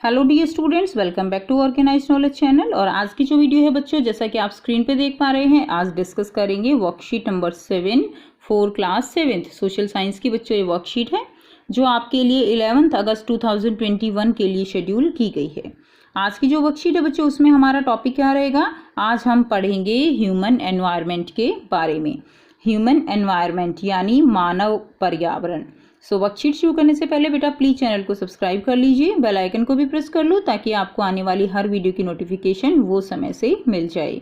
Hello dear students, welcome back to organised knowledge channel. और आज की जो वीडियो है बच्चों, जैसा कि आप स्क्रीन पे देख पा रहे हैं, आज डिस्कस करेंगे worksheet number 7 for class 7 social science की। बच्चों ये वर्कशीट है जो आपके लिए 11 अगस्त 2021 के लिए शेड्यूल की गई है। आज की जो वर्कशीट है बच्चों, उसमें हमारा टॉपिक क्या रहेगा? आज हम पढ़ेंगे ह्यूमन एनवायरनमेंट के बारे में। ह्यूमन एनवायरनमेंट यानी मानव पर्यावरण। सो वर्कशीट शुरू करने से पहले बेटा प्लीज चैनल को सब्सक्राइब कर लीजिए, बेल आइकन को भी प्रेस कर लो ताकि आपको आने वाली हर वीडियो की नोटिफिकेशन वो समय से मिल जाए।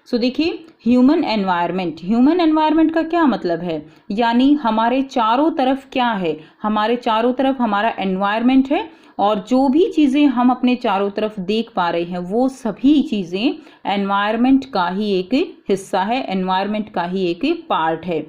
सो देखिए, ह्यूमन एनवायरनमेंट का क्या मतलब है? यानी हमारे चारों तरफ क्या है? हमारे चारों तरफ हमारा एनवायरनमेंट है और जो भी चीज़ें हम अपने चारों तरफ देख पा रहे हैं वो सभी चीज़ें एनवायरनमेंट का ही एक हिस्सा है, एनवायरनमेंट का ही एक पार्ट है।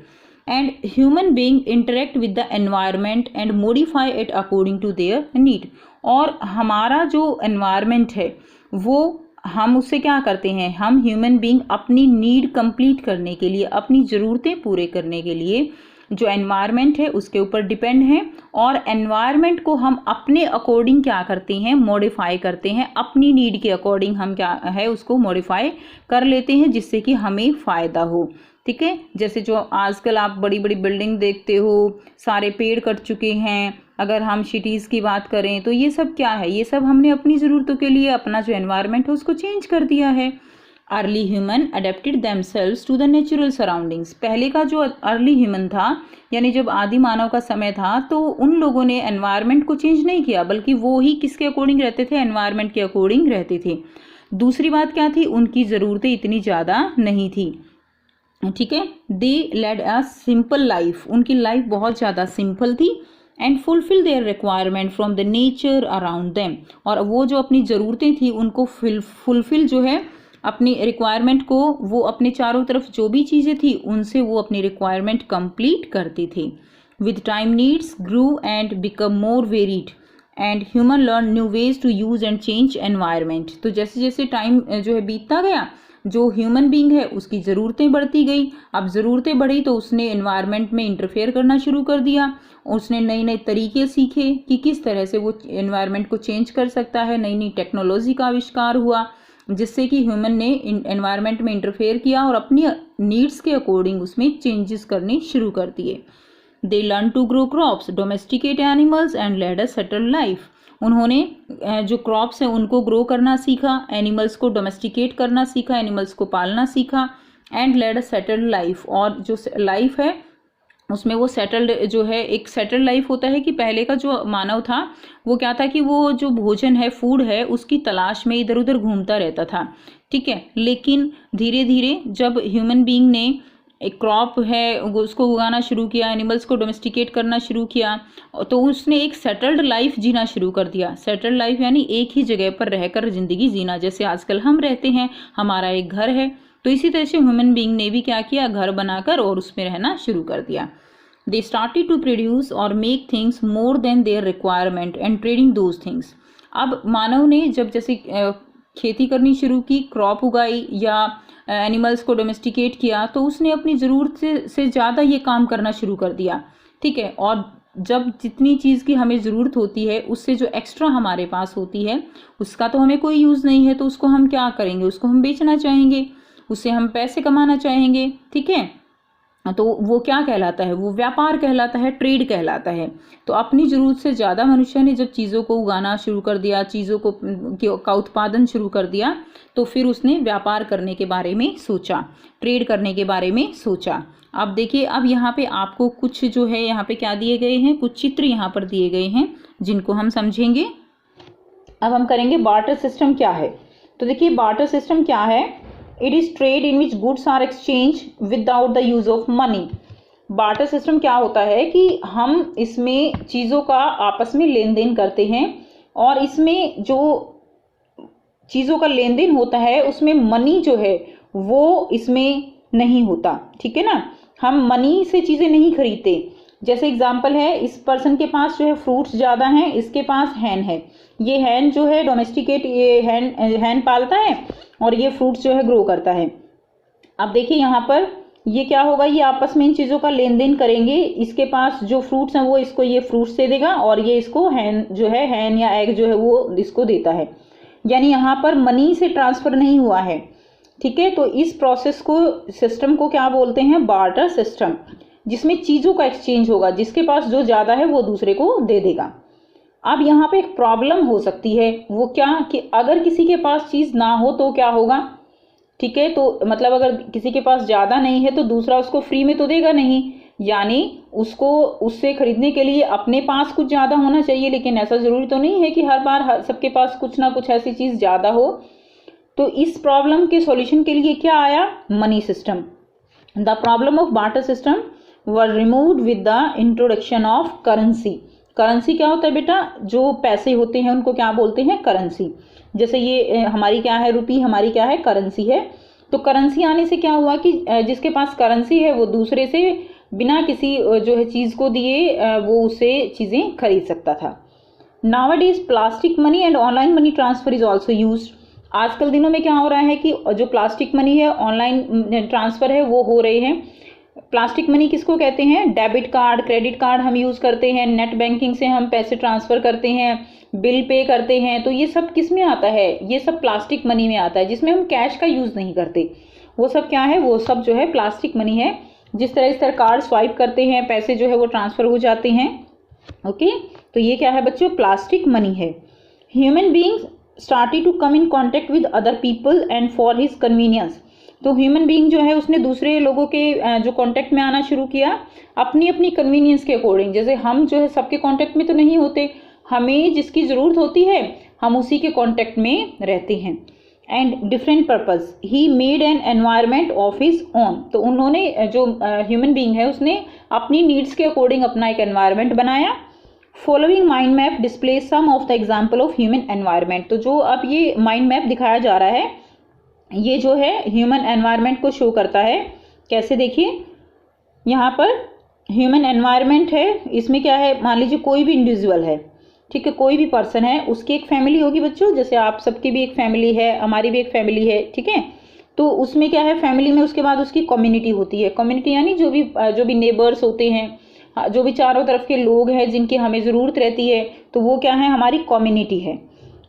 And human being interact with the environment and modify it according to their need। और हमारा जो environment है वो हम उससे क्या करते हैं? हम ह्यूमन बीइंग अपनी नीड कंप्लीट करने के लिए, अपनी ज़रूरतें पूरे करने के लिए जो एनवायरनमेंट है उसके ऊपर डिपेंड है। और एनवायरनमेंट को हम अपने अकॉर्डिंग क्या करते हैं? मॉडिफाई करते हैं। अपनी नीड के अकॉर्डिंग हम क्या है उसको मॉडिफाई कर लेते हैं जिससे कि हमें फ़ायदा हो। ठीक है, जैसे जो आजकल आप बड़ी बड़ी बिल्डिंग देखते हो, सारे पेड़ कट चुके हैं। अगर हम सिटीज़ की बात करें तो ये सब क्या है? ये सब हमने अपनी ज़रूरतों के लिए अपना जो एनवायरनमेंट है उसको चेंज कर दिया है। Early human adapted themselves to the natural surroundings. पहले का जो अर्ली ह्यूमन था, यानी जब आदि मानव का समय था, तो उन लोगों ने एनवायरनमेंट को चेंज नहीं किया, बल्कि वो ही किसके अकॉर्डिंग रहते थे? एनवायरनमेंट के अकॉर्डिंग रहते थे। दूसरी बात क्या थी? उनकी ज़रूरतें इतनी ज़्यादा नहीं थी। ठीक है, दे लेड अ सिंपल लाइफ। उनकी लाइफ बहुत ज़्यादा सिंपल थी। And fulfil their requirement from the nature around them. और वो जो अपनी ज़रूरतें थी उनको फुलफिल जो है अपनी रिक्वायरमेंट को, वो अपने चारों तरफ जो भी चीज़ें थी उनसे वो अपनी रिक्वायरमेंट कंप्लीट करती थी। With time needs grew and become more varied and human learn new ways to use and change environment. तो जैसे जैसे टाइम जो है बीतता गया, जो ह्यूमन बीइंग है उसकी ज़रूरतें बढ़ती गई। अब ज़रूरतें बढ़ी तो उसने एनवायरनमेंट में इंटरफेयर करना शुरू कर दिया। उसने नए नए तरीके सीखे कि किस तरह से वो एनवायरनमेंट को चेंज कर सकता है। नई नई टेक्नोलॉजी का आविष्कार हुआ जिससे कि ह्यूमन ने एनवायरनमेंट में इंटरफेयर किया और अपनी नीड्स के अकॉर्डिंग उसमें चेंजेस करने शुरू कर दिए। They learn to grow crops, domesticate animals and led a settled life. उन्होंने जो क्रॉप्स हैं उनको ग्रो करना सीखा, एनिमल्स को डोमेस्टिकेट करना सीखा, एनिमल्स को पालना सीखा। And led a settled life, और जो लाइफ है उसमें वो सेटल्ड जो है, एक सेटल्ड लाइफ होता है कि पहले का जो मानव था वो क्या था कि वो जो भोजन है, फूड है, उसकी तलाश में इधर उधर घूमता रहता था। ठीक है, लेकिन धीरे धीरे जब ह्यूमन बीइंग ने एक क्रॉप है उसको उगाना शुरू किया, एनिमल्स को डोमेस्टिकेट करना शुरू किया, तो उसने एक सेटल्ड लाइफ जीना शुरू कर दिया। सेटल्ड लाइफ यानी एक ही जगह पर रहकर ज़िंदगी जीना, जैसे आजकल हम रहते हैं, हमारा एक घर है। तो इसी तरह से ह्यूमन बीइंग ने भी क्या किया? घर बनाकर और उसमें रहना शुरू कर दिया। दे स्टार्टेड टू प्रोड्यूस और make things more than their requirement and trading those things. अब मानव ने जब जैसे खेती करनी शुरू की, क्रॉप उगाई या एनिमल्स को डोमेस्टिकेट किया, तो उसने अपनी ज़रूरत से ज़्यादा ये काम करना शुरू कर दिया। ठीक है, और जब जितनी चीज़ की हमें ज़रूरत होती है उससे जो एक्स्ट्रा हमारे पास होती है उसका तो हमें कोई यूज़ नहीं है, तो उसको हम क्या करेंगे? उसको हम बेचना चाहेंगे, उससे हम पैसे कमाना चाहेंगे। ठीक है, तो वो क्या कहलाता है? वो व्यापार कहलाता है, ट्रेड कहलाता है। तो अपनी ज़रूरत से ज़्यादा मनुष्य ने जब चीज़ों को उगाना शुरू कर दिया, चीज़ों का उत्पादन शुरू कर दिया, तो फिर उसने व्यापार करने के बारे में सोचा, ट्रेड करने के बारे में सोचा। अब देखिए, अब यहाँ पे आपको कुछ जो है यहाँ पे क्या दिए गए हैं, कुछ चित्र यहाँ पर दिए गए हैं जिनको हम समझेंगे। अब हम करेंगे बार्टर सिस्टम क्या है। तो देखिए, बार्टर सिस्टम क्या है? It is trade in which goods are exchange without the use of money. Barter system क्या होता है कि हम इसमें चीज़ों का आपस में लेन देन करते हैं और इसमें जो चीज़ों का लेन देन होता है उसमें मनी जो है वो इसमें नहीं होता। ठीक है ना, हम मनी से चीज़ें नहीं खरीदते। जैसे एग्जाम्पल है, इस पर्सन के पास जो है फ्रूट्स ज़्यादा हैं, इसके पास हैन है। ये हैन जो है डोमेस्टिकेट, ये हैन पालता है और ये फ्रूट्स जो है ग्रो करता है। अब देखिए यहाँ पर ये क्या होगा, ये आपस में इन चीज़ों का लेन देन करेंगे। इसके पास जो फ्रूट्स हैं वो इसको ये फ्रूट्स दे देगा और ये इसको हैन जो है हैन या एग जो है वो इसको देता है। यानी यहाँ पर मनी से ट्रांसफ़र नहीं हुआ है, ठीक है। तो इस प्रोसेस को, सिस्टम को क्या बोलते हैं, बार्टर सिस्टम, जिसमें चीज़ों का एक्सचेंज होगा, जिसके पास जो ज़्यादा है वो दूसरे को दे देगा। अब यहाँ पे एक प्रॉब्लम हो सकती है, वो क्या कि अगर किसी के पास चीज़ ना हो तो क्या होगा, ठीक है। तो मतलब अगर किसी के पास ज़्यादा नहीं है तो दूसरा उसको फ्री में तो देगा नहीं, यानी उसको उससे खरीदने के लिए अपने पास कुछ ज़्यादा होना चाहिए। लेकिन ऐसा ज़रूरी तो नहीं है कि हर बार सबके पास कुछ ना कुछ ऐसी चीज़ ज़्यादा हो। तो इस प्रॉब्लम के सॉल्यूशन के लिए क्या आया, money system. The problem of barter system were removed with the introduction of currency. Currency क्या होता है बेटा, जो पैसे होते हैं उनको क्या बोलते हैं, करेंसी। जैसे ये हमारी क्या है, रुपी हमारी क्या है, करेंसी है। तो करेंसी आने से क्या हुआ कि जिसके पास करेंसी है वो दूसरे से बिना किसी जो है चीज़ को दिए वो उससे चीज़ें खरीद सकता था। Nowadays plastic money and online money transfer is also used. आजकल दिनों में क्या हो रहा है कि जो प्लास्टिक मनी है, ऑनलाइन ट्रांसफ़र है, वो हो रहे हैं। प्लास्टिक मनी किसको कहते हैं, डेबिट कार्ड, क्रेडिट कार्ड हम यूज़ करते हैं, नेट बैंकिंग से हम पैसे ट्रांसफ़र करते हैं, बिल पे करते हैं। तो ये सब किस में आता है, ये सब प्लास्टिक मनी में आता है, जिसमें हम कैश का यूज़ नहीं करते। वो सब क्या है, वो सब जो है प्लास्टिक मनी है। जिस तरह कार्ड स्वाइप करते हैं, पैसे जो है वो ट्रांसफ़र हो जाते हैं। ओके, तो ये क्या है बच्चों, प्लास्टिक मनी है। Human beings started to come in contact with other people and for his convenience. तो ह्यूमन बीइंग जो है उसने दूसरे लोगों के जो कांटेक्ट में आना शुरू किया अपनी अपनी कन्वीनियंस के अकॉर्डिंग। जैसे हम जो है सबके कांटेक्ट में तो नहीं होते, हमें जिसकी ज़रूरत होती है हम उसी के कांटेक्ट में रहते हैं। And different purpose he made an environment of his own. तो उन्होंने जो ह्यूमन बीइंग है उसने अपनी नीड्स के अकॉर्डिंग अपना एक एनवायरनमेंट बनाया। Following mind map display some of the example of human environment. तो जो अब ये माइंड मैप दिखाया जा रहा है ये जो है ह्यूमन एनवायरनमेंट को शो करता है। कैसे, देखिए यहाँ पर ह्यूमन एनवायरनमेंट है, इसमें क्या है, मान लीजिए कोई भी इंडिविजुअल है, ठीक है, कोई भी पर्सन है, उसकी एक फैमिली होगी बच्चों। जैसे आप सबकी भी एक फैमिली है, हमारी भी एक फैमिली है, ठीक है। तो उसमें क्या है, फैमिली में उसके बाद उसकी कम्युनिटी होती है। कम्युनिटी यानी जो भी नेबर्स होते हैं, जो भी चारों तरफ के लोग हैं जिनकी हमें ज़रूरत रहती है, तो वो क्या है, हमारी कम्युनिटी है।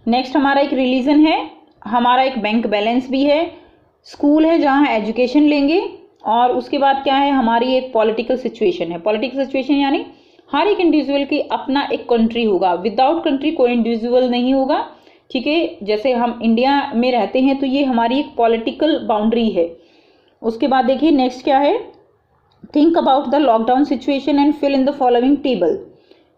नेक्स्ट हमारा एक रिलीजन है, हमारा एक बैंक बैलेंस भी है, स्कूल है जहाँ एजुकेशन लेंगे, और उसके बाद क्या है, हमारी एक पॉलिटिकल सिचुएशन है। पॉलिटिकल सिचुएशन यानी हर एक इंडिविजुअल की अपना एक कंट्री होगा, विदाउट कंट्री कोई इंडिविजुअल नहीं होगा, ठीक है। जैसे हम इंडिया में रहते हैं तो ये हमारी एक पॉलिटिकल बाउंड्री है। उसके बाद देखिए नेक्स्ट क्या है, think about the lockdown situation and fill in the following table.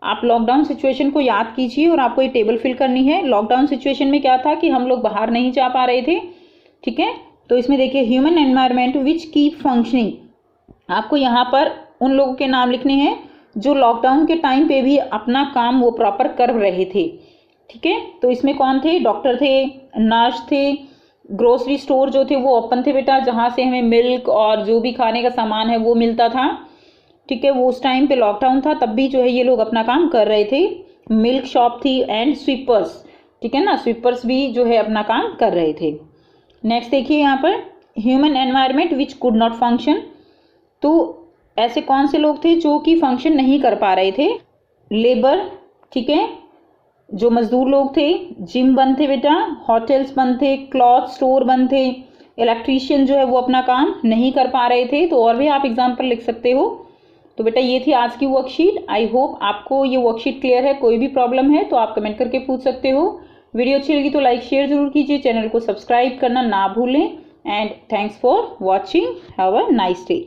आप लॉकडाउन सिचुएशन को याद कीजिए और आपको ये टेबल फिल करनी है। लॉकडाउन सिचुएशन में क्या था कि हम लोग बाहर नहीं जा पा रहे थे, ठीक है। तो इसमें देखिए human environment which keep functioning, आपको यहाँ पर उन लोगों के नाम लिखने हैं जो लॉकडाउन के टाइम पे भी अपना काम वो प्रॉपर कर रहे थे, ठीक है। तो इसमें कौन थे, डॉक्टर थे, नर्स थे, ग्रोसरी स्टोर जो थे वो ओपन थे बेटा, जहाँ से हमें मिल्क और जो भी खाने का सामान है वो मिलता था, ठीक है। वो उस टाइम पे लॉकडाउन था, तब भी जो है ये लोग अपना काम कर रहे थे। मिल्क शॉप थी एंड स्वीपर्स, ठीक है ना, स्वीपर्स भी जो है अपना काम कर रहे थे। नेक्स्ट देखिए यहाँ पर human environment which could not function. तो ऐसे कौन से लोग थे जो कि फंक्शन नहीं कर पा रहे थे, लेबर, ठीक है, जो मजदूर लोग थे, जिम बंद थे बेटा, होटल्स बंद थे, क्लॉथ स्टोर बंद थे, इलेक्ट्रीशियन जो है वो अपना काम नहीं कर पा रहे थे। तो और भी आप एग्जाम्पल लिख सकते हो। तो बेटा ये थी आज की वर्कशीट। आई होप आपको ये वर्कशीट क्लियर है। कोई भी प्रॉब्लम है तो आप कमेंट करके पूछ सकते हो। वीडियो अच्छी लगी तो लाइक शेयर जरूर कीजिए, चैनल को सब्सक्राइब करना ना भूलें। And thanks for watching, have a nice day.